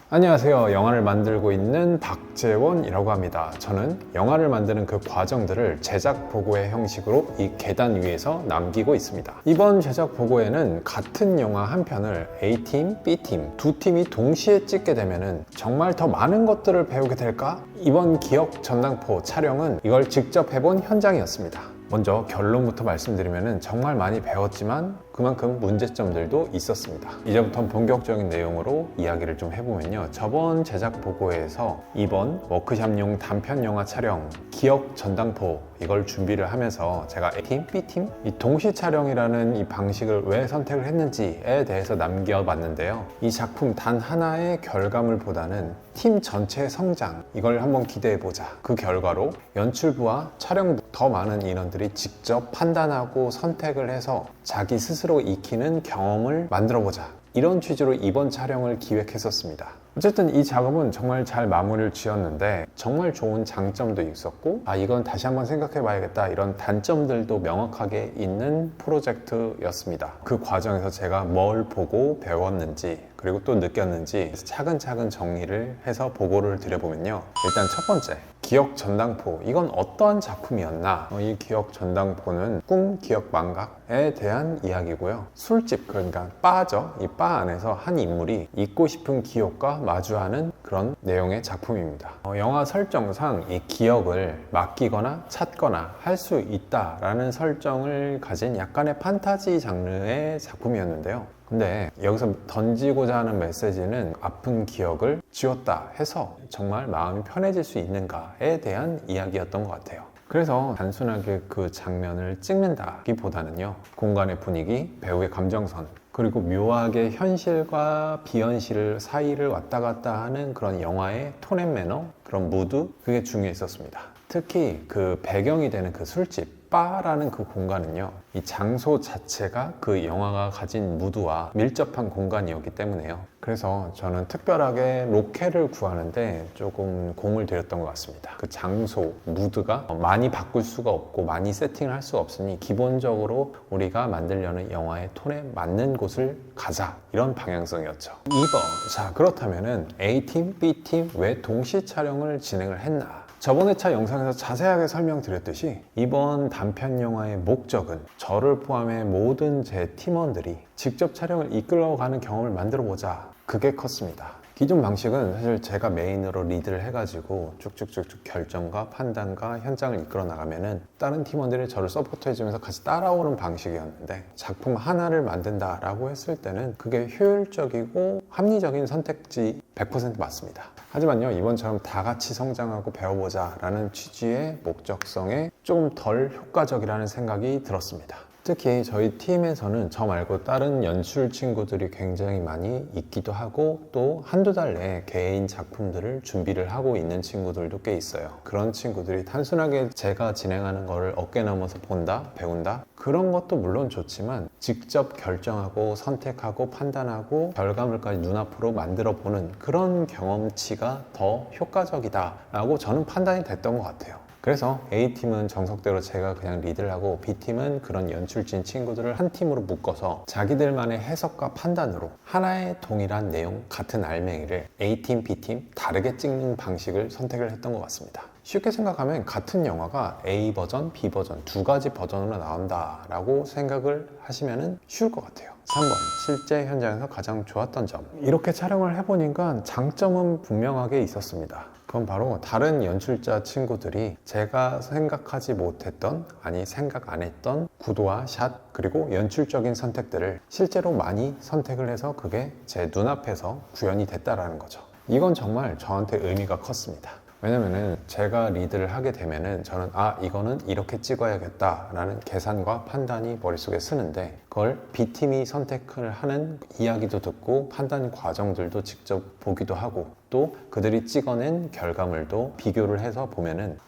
안녕하세요. 영화를 만들고 있는 박재원이라고 합니다. 저는 영화를 만드는 그 과정들을 제작 보고회 형식으로 이 계단 위에서 남기고 있습니다. 이번 제작 보고회는 같은 영화 한 편을 A팀, B팀 두 팀이 동시에 찍게 되면 정말 더 많은 것들을 배우게 될까? 이번 기억 전당포 촬영은 이걸 직접 해본 현장이었습니다. 먼저 결론부터 말씀드리면 정말 많이 배웠지만 그만큼 문제점들도 있었습니다. 이제부터 본격적인 내용으로 이야기를 좀 해보면요, 저번 제작 보고회에서 이번 워크샵용 단편 영화 촬영 기억 전당포 이걸 준비를 하면서 제가 A팀, B팀 이 동시 촬영이라는 이 방식을 왜 선택을 했는지에 대해서 남겨봤는데요, 이 작품 단 하나의 결과물보다는 팀 전체의 성장, 이걸 한번 기대해보자. 그 결과로 연출부와 촬영부 더 많은 인원들이 직접 판단하고 선택을 해서 자기 스스로 익히는 경험을 만들어보자, 이런 취지로 이번 촬영을 기획했었습니다. 어쨌든 이 작업은 정말 잘 마무리를 지었는데 정말 좋은 장점도 있었고, 이건 다시 한번 생각해 봐야겠다, 이런 단점들도 명확하게 있는 프로젝트였습니다. 그 과정에서 제가 뭘 보고 배웠는지 그리고 또 느꼈는지 차근차근 정리를 해서 보고를 드려보면요, 일단 첫 번째, 기억 전당포, 이건 어떠한 작품이었나? 이 기억 전당포는 꿈 기억 망각에 대한 이야기고요, 술집, 그러니까 바죠. 이 바 안에서 한 인물이 잊고 싶은 기억과 마주하는 그런 내용의 작품입니다. 영화 설정상 이 기억을 맡기거나 찾거나 할 수 있다라는 설정을 가진 약간의 판타지 장르의 작품이었는데요, 근데 여기서 던지고자 하는 메시지는 아픈 기억을 지웠다 해서 정말 마음이 편해질 수 있는가에 대한 이야기였던 것 같아요. 그래서 단순하게 그 장면을 찍는다기보다는요, 공간의 분위기, 배우의 감정선, 그리고 묘하게 현실과 비현실 사이를 왔다 갔다 하는 그런 영화의 톤 앤 매너, 그런 무드, 그게 중요했었습니다. 특히 그 배경이 되는 그 술집, 바라는 그 공간은요, 이 장소 자체가 그 영화가 가진 무드와 밀접한 공간이었기 때문에요. 그래서 저는 특별하게 로케를 구하는데 조금 공을 들였던 것 같습니다. 그 장소, 무드가 많이 바꿀 수가 없고 많이 세팅을 할 수가 없으니 기본적으로 우리가 만들려는 영화의 톤에 맞는 곳을 가자, 이런 방향성이었죠. 2번, 자 그렇다면은 A팀, B팀 왜 동시 촬영을 진행을 했나? 저번 회차 영상에서 자세하게 설명드렸듯이 이번 단편 영화의 목적은 저를 포함해 모든 제 팀원들이 직접 촬영을 이끌어가는 경험을 만들어보자, 그게 컸습니다. 기존 방식은 사실 제가 메인으로 리드를 해가지고 쭉쭉쭉쭉 결정과 판단과 현장을 이끌어 나가면은 다른 팀원들이 저를 서포트 해주면서 같이 따라오는 방식이었는데, 작품 하나를 만든다라고 했을 때는 그게 효율적이고 합리적인 선택지 100% 맞습니다. 하지만요, 이번처럼 다 같이 성장하고 배워보자 라는 취지의 목적성에 조금 덜 효과적이라는 생각이 들었습니다. 특히 저희 팀에서는 저 말고 다른 연출 친구들이 굉장히 많이 있기도 하고, 또 한두 달 내에 개인 작품들을 준비를 하고 있는 친구들도 꽤 있어요. 그런 친구들이 단순하게 제가 진행하는 거를 어깨 넘어서 본다, 배운다, 그런 것도 물론 좋지만 직접 결정하고 선택하고 판단하고 결과물까지 눈앞으로 만들어 보는 그런 경험치가 더 효과적이다라고 저는 판단이 됐던 것 같아요. 그래서 A팀은 정석대로 제가 그냥 리드를 하고, B팀은 그런 연출진 친구들을 한 팀으로 묶어서 자기들만의 해석과 판단으로 하나의 동일한 내용, 같은 알맹이를 A팀, B팀 다르게 찍는 방식을 선택을 했던 것 같습니다. 쉽게 생각하면 같은 영화가 A 버전, B 버전 두 가지 버전으로 나온다라고 생각을 하시면 쉬울 것 같아요. 3번, 실제 현장에서 가장 좋았던 점. 이렇게 촬영을 해보니까 장점은 분명하게 있었습니다. 그건 바로 다른 연출자 친구들이 제가 생각하지 못했던, 아니 생각 안 했던 구도와 샷, 그리고 연출적인 선택들을 실제로 많이 선택을 해서 그게 제 눈앞에서 구현이 됐다라는 거죠. 이건 정말 저한테 의미가 컸습니다. 왜냐면은 제가 리드를 하게 되면은 저는 이거는 이렇게 찍어야겠다 라는 계산과 판단이 머릿속에 쓰는데, 그걸 B팀이 선택을 하는 이야기도 듣고 판단 과정들도 직접 보기도 하고, 또 그들이 찍어낸 결과물도 비교를 해서 보면은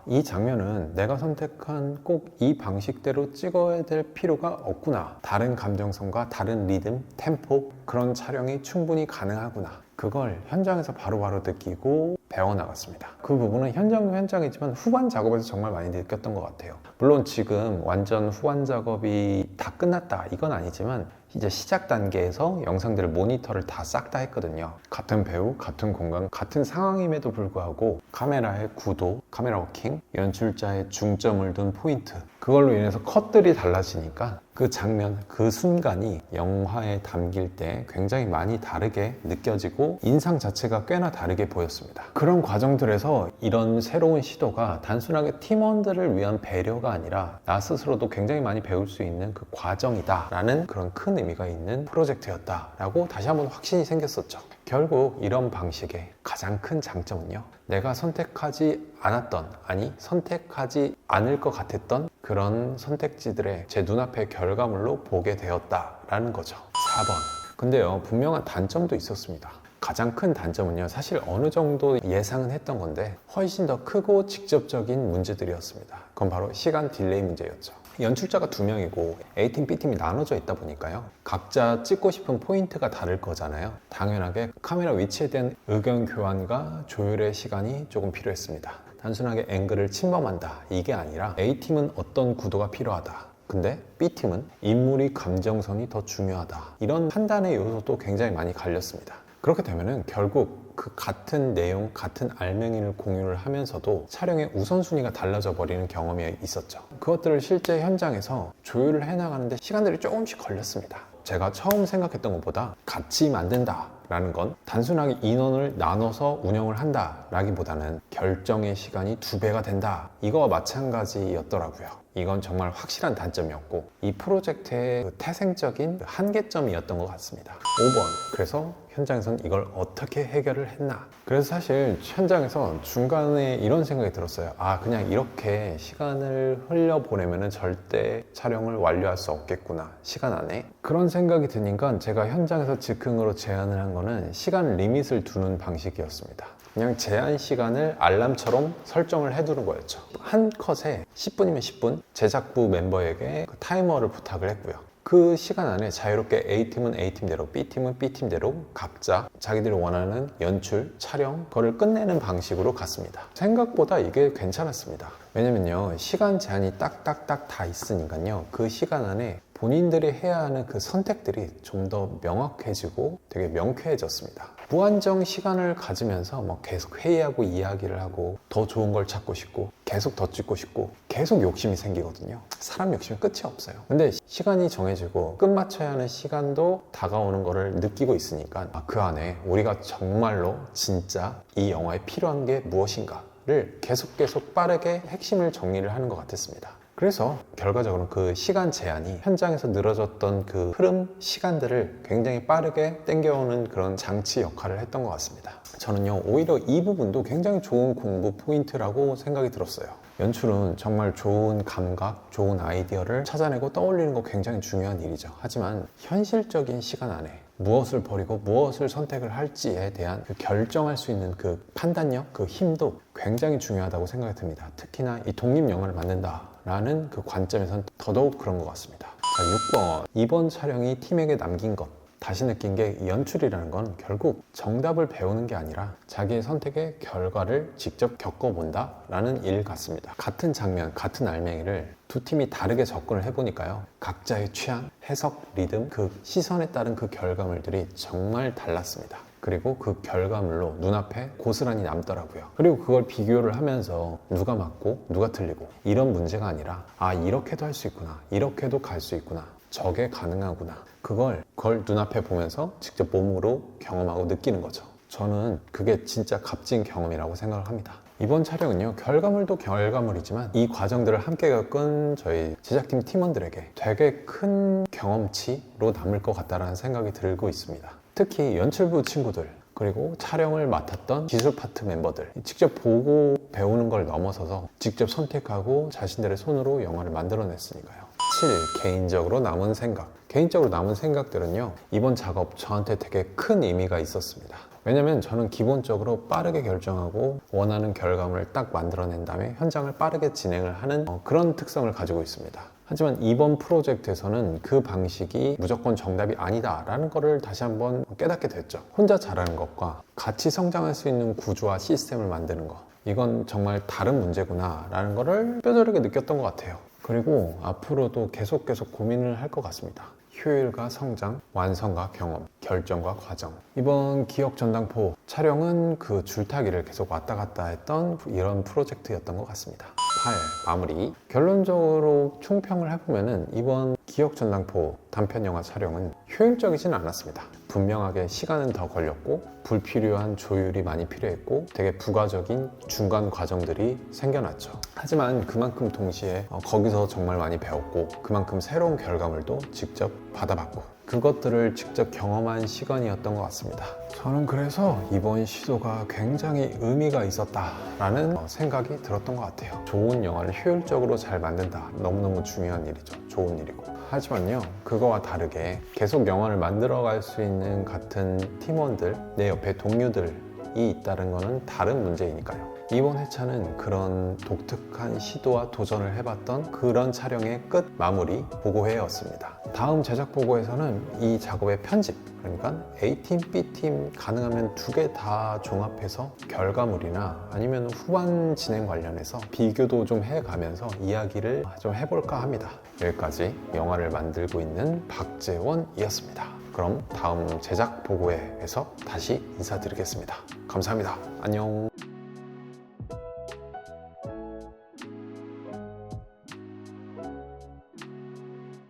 이 장면은 내가 선택한 꼭 이 방식대로 찍어야 될 필요가 없구나, 다른 감정선과 다른 리듬, 템포, 그런 촬영이 충분히 가능하구나, 그걸 현장에서 바로바로 느끼고 배워나갔습니다. 그 부분은 현장도 현장이지만 후반 작업에서 정말 많이 느꼈던 것 같아요. 물론 지금 완전 후반 작업이 다 끝났다 이건 아니지만 이제 시작 단계에서 영상들을 모니터를 다 싹 다 했거든요. 같은 배우, 같은 공간, 같은 상황임에도 불구하고 카메라의 구도, 카메라 워킹, 연출자의 중점을 둔 포인트, 그걸로 인해서 컷들이 달라지니까 그 장면, 그 순간이 영화에 담길 때 굉장히 많이 다르게 느껴지고 인상 자체가 꽤나 다르게 보였습니다. 그런 과정들에서 이런 새로운 시도가 단순하게 팀원들을 위한 배려가 아니라 나 스스로도 굉장히 많이 배울 수 있는 그 과정이다 라는 그런 큰 의미가 있는 프로젝트였다 라고 다시 한번 확신이 생겼었죠. 결국 이런 방식의 가장 큰 장점은요, 내가 선택하지 않았던, 아니 선택하지 않을 것 같았던 그런 선택지들의 제 눈앞의 결과물로 보게 되었다라는 거죠. 4번. 근데요, 분명한 단점도 있었습니다. 가장 큰 단점은요, 사실 어느 정도 예상은 했던 건데 훨씬 더 크고 직접적인 문제들이었습니다. 그건 바로 시간 딜레이 문제였죠. 연출자가 2명이고 A팀, B팀이 나눠져 있다 보니까요, 각자 찍고 싶은 포인트가 다를 거잖아요. 당연하게 카메라 위치에 대한 의견 교환과 조율의 시간이 조금 필요했습니다. 단순하게 앵글을 침범한다 이게 아니라 A팀은 어떤 구도가 필요하다, 근데 B팀은 인물이 감정선이 더 중요하다, 이런 판단의 요소도 굉장히 많이 갈렸습니다. 그렇게 되면은 결국 그 같은 내용, 같은 알맹이를 공유를 하면서도 촬영의 우선순위가 달라져 버리는 경험이 있었죠. 그것들을 실제 현장에서 조율을 해나가는데 시간들이 조금씩 걸렸습니다. 제가 처음 생각했던 것보다 같이 만든다 라는 건 단순하게 인원을 나눠서 운영을 한다 라기보다는 결정의 시간이 2배가 된다, 이거와 마찬가지였더라고요. 이건 정말 확실한 단점이었고 이 프로젝트의 그 태생적인 한계점이었던 것 같습니다. 5번. 그래서 현장에서는 이걸 어떻게 해결을 했나? 그래서 사실 현장에서 중간에 이런 생각이 들었어요. 그냥 이렇게 시간을 흘려보내면 절대 촬영을 완료할 수 없겠구나, 시간 안에. 그런 생각이 드니까 제가 현장에서 즉흥으로 제안을 한 거는 시간 리밋을 두는 방식이었습니다. 그냥 제한 시간을 알람처럼 설정을 해두는 거였죠. 한 컷에 10분이면 10분 제작부 멤버에게 그 타이머를 부탁을 했고요. 그 시간 안에 자유롭게 A팀은 A팀대로, B팀은 B팀대로 각자 자기들이 원하는 연출, 촬영, 그거를 끝내는 방식으로 갔습니다. 생각보다 이게 괜찮았습니다. 왜냐면요, 시간 제한이 딱딱딱 다 있으니까요, 그 시간 안에 본인들이 해야 하는 그 선택들이 좀 더 명확해지고 되게 명쾌해졌습니다. 무한정 시간을 가지면서 계속 회의하고 이야기를 하고 더 좋은 걸 찾고 싶고 계속 더 찍고 싶고 계속 욕심이 생기거든요. 사람 욕심은 끝이 없어요. 근데 시간이 정해지고 끝마쳐야 하는 시간도 다가오는 거를 느끼고 있으니까 그 안에 우리가 정말로 진짜 이 영화에 필요한 게 무엇인가를 계속 빠르게 핵심을 정리를 하는 것 같았습니다. 그래서 결과적으로 그 시간 제한이 현장에서 늘어졌던 그 흐름, 시간들을 굉장히 빠르게 땡겨오는 그런 장치 역할을 했던 것 같습니다. 저는요, 오히려 이 부분도 굉장히 좋은 공부 포인트라고 생각이 들었어요. 연출은 정말 좋은 감각, 좋은 아이디어를 찾아내고 떠올리는 거 굉장히 중요한 일이죠. 하지만 현실적인 시간 안에 무엇을 버리고 무엇을 선택을 할지에 대한 그 결정할 수 있는 그 판단력, 그 힘도 굉장히 중요하다고 생각이 듭니다. 특히나 이 독립영화를 만든다라는 그 관점에서는 더더욱 그런 것 같습니다. 자, 6번. 이번 촬영이 팀에게 남긴 것. 다시 느낀 게 연출이라는 건 결국 정답을 배우는 게 아니라 자기의 선택의 결과를 직접 겪어본다 라는 일 같습니다. 같은 장면, 같은 알맹이를 두 팀이 다르게 접근을 해보니까요, 각자의 취향, 해석, 리듬, 그 시선에 따른 그 결과물들이 정말 달랐습니다. 그리고 그 결과물로 눈앞에 고스란히 남더라고요. 그리고 그걸 비교를 하면서 누가 맞고 누가 틀리고 이런 문제가 아니라 이렇게도 할 수 있구나, 이렇게도 갈 수 있구나, 저게 가능하구나, 그걸 눈앞에 보면서 직접 몸으로 경험하고 느끼는 거죠. 저는 그게 진짜 값진 경험이라고 생각을 합니다. 이번 촬영은요, 결과물도 결과물이지만 이 과정들을 함께 겪은 저희 제작팀 팀원들에게 되게 큰 경험치로 남을 것 같다는 생각이 들고 있습니다. 특히 연출부 친구들, 그리고 촬영을 맡았던 기술 파트 멤버들, 직접 보고 배우는 걸 넘어서서 직접 선택하고 자신들의 손으로 영화를 만들어냈으니까요. 7. 개인적으로 남은 생각. 개인적으로 남은 생각들은요, 이번 작업 저한테 되게 큰 의미가 있었습니다. 왜냐면 저는 기본적으로 빠르게 결정하고 원하는 결과물을 딱 만들어낸 다음에 현장을 빠르게 진행을 하는 그런 특성을 가지고 있습니다. 하지만 이번 프로젝트에서는 그 방식이 무조건 정답이 아니다라는 거를 다시 한번 깨닫게 됐죠. 혼자 잘하는 것과 같이 성장할 수 있는 구조와 시스템을 만드는 것, 이건 정말 다른 문제구나 라는 거를 뼈저리게 느꼈던 것 같아요. 그리고 앞으로도 계속 고민을 할 것 같습니다. 효율과 성장, 완성과 경험, 결정과 과정. 이번 기억 전당포 촬영은 그 줄타기를 계속 왔다 갔다 했던 이런 프로젝트였던 것 같습니다. 파일 마무리. 결론적으로 총평을 해보면은 이번 기억 전당포 단편 영화 촬영은 효율적이진 않았습니다. 분명하게 시간은 더 걸렸고 불필요한 조율이 많이 필요했고 되게 부가적인 중간 과정들이 생겨났죠. 하지만 그만큼 동시에 거기서 정말 많이 배웠고 그만큼 새로운 결과물도 직접 받아봤고 그것들을 직접 경험한 시간이었던 것 같습니다. 저는 그래서 이번 시도가 굉장히 의미가 있었다라는 생각이 들었던 것 같아요. 좋은 영화를 효율적으로 잘 만든다. 너무너무 중요한 일이죠. 좋은 일이고. 하지만요, 그거와 다르게 계속 영화를 만들어갈 수 있는 같은 팀원들, 내 옆에 동료들이 있다는 거는 다른 문제이니까요. 이번 회차는 그런 독특한 시도와 도전을 해봤던 그런 촬영의 끝 마무리 보고회였습니다. 다음 제작 보고에서는 이 작업의 편집, 그러니까 A팀, B팀 가능하면 두 개 다 종합해서 결과물이나 아니면 후반 진행 관련해서 비교도 좀 해가면서 이야기를 좀 해볼까 합니다. 여기까지 영화를 만들고 있는 박재원이었습니다. 그럼 다음 제작 보고회에서 다시 인사드리겠습니다. 감사합니다. 안녕.